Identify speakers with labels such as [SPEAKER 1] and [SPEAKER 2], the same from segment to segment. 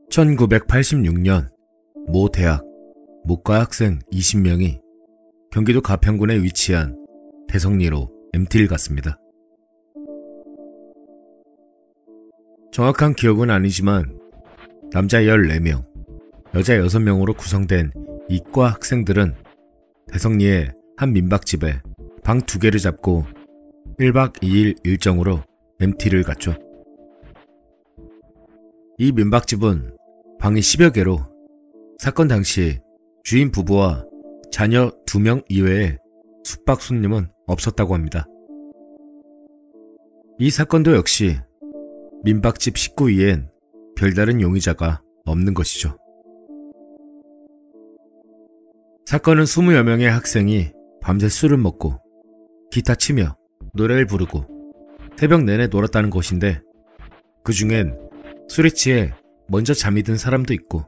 [SPEAKER 1] (1986년) 모 대학 목과 학생 20명이 경기도 가평군에 위치한 대성리로 MT를 갔습니다. 정확한 기억은 아니지만 남자 14명, 여자 6명으로 구성된 이과 학생들은 대성리의 한 민박집에 방 2개를 잡고 1박 2일 일정으로 MT를 갔죠. 이 민박집은 방이 10여 개로 사건 당시 주인 부부와 자녀 2명 이외에 숙박 손님은 없었다고 합니다. 이 사건도 역시 민박집 식구 위엔 별다른 용의자가 없는 것이죠. 사건은 20여 명의 학생이 밤새 술을 먹고 기타 치며 노래를 부르고 새벽 내내 놀았다는 것인데, 그 중엔 술에 취해 먼저 잠이 든 사람도 있고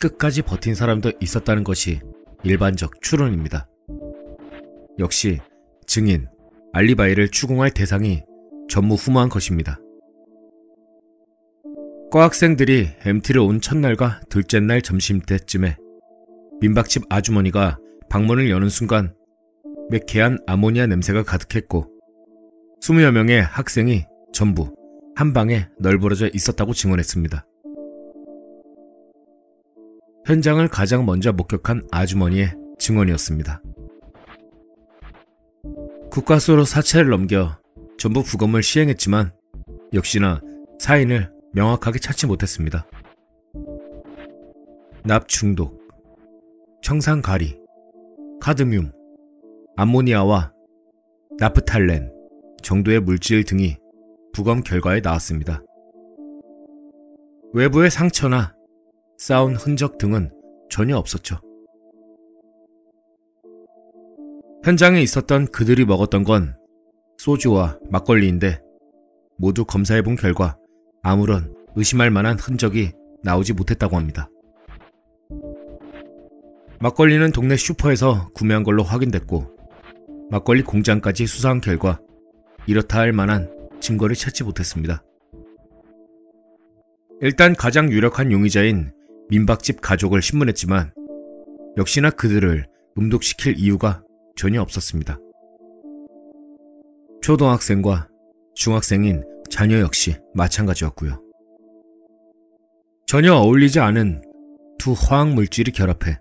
[SPEAKER 1] 끝까지 버틴 사람도 있었다는 것이 일반적 추론입니다. 역시 증인, 알리바이를 추궁할 대상이 전무후무한 것입니다. 과 학생들이 MT를 온 첫날과 둘째 날 점심때쯤에 민박집 아주머니가 방문을 여는 순간 매캐한 아모니아 냄새가 가득했고 20여 명의 학생이 전부 한 방에 널브러져 있었다고 증언했습니다. 현장을 가장 먼저 목격한 아주머니의 증언이었습니다. 국과수로 사체를 넘겨 전부 부검을 시행했지만 역시나 사인을 명확하게 찾지 못했습니다. 납중독, 청산가리, 카드뮴, 암모니아와 나프탈렌 정도의 물질 등이 부검 결과에 나왔습니다. 외부의 상처나 싸운 흔적 등은 전혀 없었죠. 현장에 있었던 그들이 먹었던 건 소주와 막걸리인데 모두 검사해본 결과 아무런 의심할 만한 흔적이 나오지 못했다고 합니다. 막걸리는 동네 슈퍼에서 구매한 걸로 확인됐고 막걸리 공장까지 수사한 결과 이렇다 할 만한 증거를 찾지 못했습니다. 일단 가장 유력한 용의자인 민박집 가족을 신문했지만 역시나 그들을 음독시킬 이유가 전혀 없었습니다. 초등학생과 중학생인 자녀 역시 마찬가지였고요. 전혀 어울리지 않은 두 화학물질이 결합해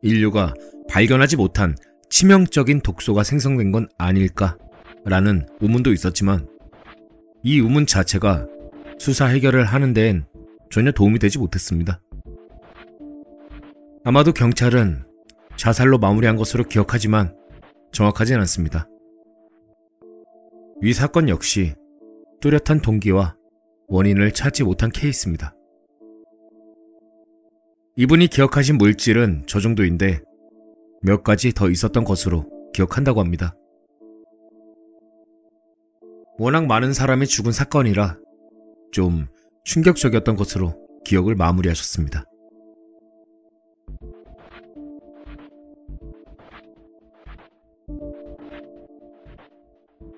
[SPEAKER 1] 인류가 발견하지 못한 치명적인 독소가 생성된 건 아닐까라는 의문도 있었지만 이 의문 자체가 수사 해결을 하는 데엔 전혀 도움이 되지 못했습니다. 아마도 경찰은 자살로 마무리한 것으로 기억하지만 정확하진 않습니다. 이 사건 역시 뚜렷한 동기와 원인을 찾지 못한 케이스입니다. 이분이 기억하신 물질은 저 정도인데 몇 가지 더 있었던 것으로 기억한다고 합니다. 워낙 많은 사람이 죽은 사건이라 좀 충격적이었던 것으로 기억을 마무리하셨습니다.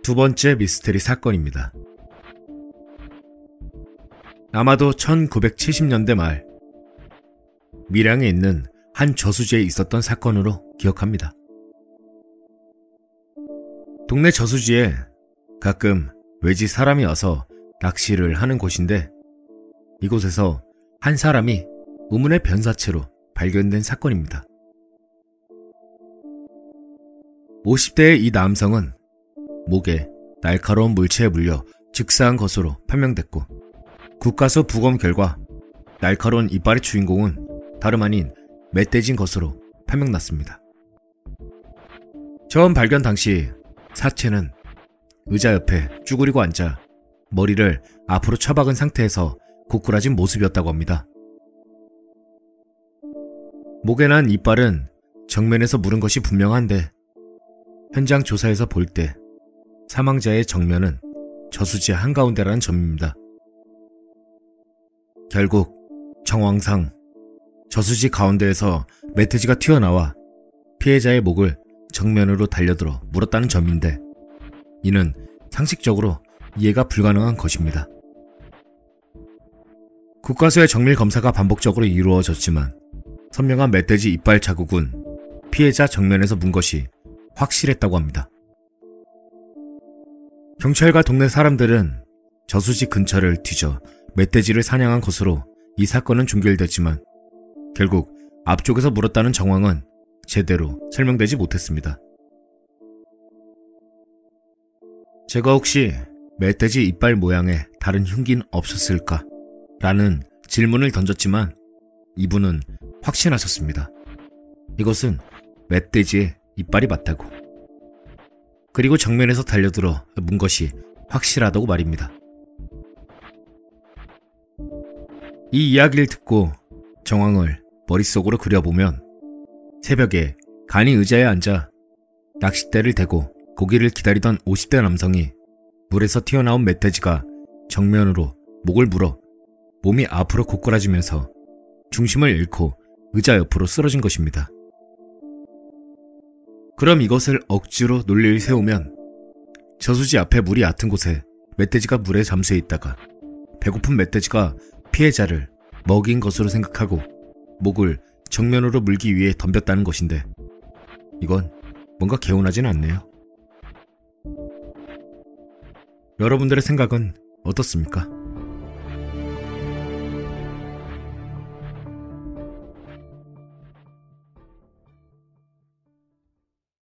[SPEAKER 1] 두 번째 미스테리 사건입니다. 아마도 1970년대 말 밀양에 있는 한 저수지에 있었던 사건으로 기억합니다. 동네 저수지에 가끔 외지 사람이 와서 낚시를 하는 곳인데 이곳에서 한 사람이 의문의 변사체로 발견된 사건입니다. 50대의 이 남성은 목에 날카로운 물체에 물려 즉사한 것으로 판명됐고 국가서 부검 결과 날카로운 이빨의 주인공은 다름 아닌 멧돼지인 것으로 판명났습니다. 처음 발견 당시 사체는 의자 옆에 쭈그리고 앉아 머리를 앞으로 처박은 상태에서 고꾸라진 모습이었다고 합니다. 목에 난 이빨은 정면에서 물은 것이 분명한데 현장 조사에서 볼 때 사망자의 정면은 저수지 한가운데라는 점입니다. 결국 정황상 저수지 가운데에서 멧돼지가 튀어나와 피해자의 목을 정면으로 달려들어 물었다는 점인데 이는 상식적으로 이해가 불가능한 것입니다. 국과수의 정밀 검사가 반복적으로 이루어졌지만 선명한 멧돼지 이빨 자국은 피해자 정면에서 문 것이 확실했다고 합니다. 경찰과 동네 사람들은 저수지 근처를 뒤져 멧돼지를 사냥한 것으로 이 사건은 종결됐지만 결국 앞쪽에서 물었다는 정황은 제대로 설명되지 못했습니다. 제가 혹시 멧돼지 이빨 모양의 다른 흉기는 없었을까? 라는 질문을 던졌지만 이분은 확신하셨습니다. 이것은 멧돼지의 이빨이 맞다고. 그리고 정면에서 달려들어 문 것이 확실하다고 말입니다. 이 이야기를 듣고 정황을 머릿속으로 그려보면 새벽에 간이 의자에 앉아 낚싯대를 대고 고기를 기다리던 50대 남성이 물에서 튀어나온 멧돼지가 정면으로 목을 물어 몸이 앞으로 고꾸라지면서 중심을 잃고 의자 옆으로 쓰러진 것입니다. 그럼 이것을 억지로 논리를 세우면 저수지 앞에 물이 얕은 곳에 멧돼지가 물에 잠수해 있다가 배고픈 멧돼지가 피해자를 먹인 것으로 생각하고 목을 정면으로 물기 위해 덤볐다는 것인데 이건 뭔가 개운하진 않네요. 여러분들의 생각은 어떻습니까?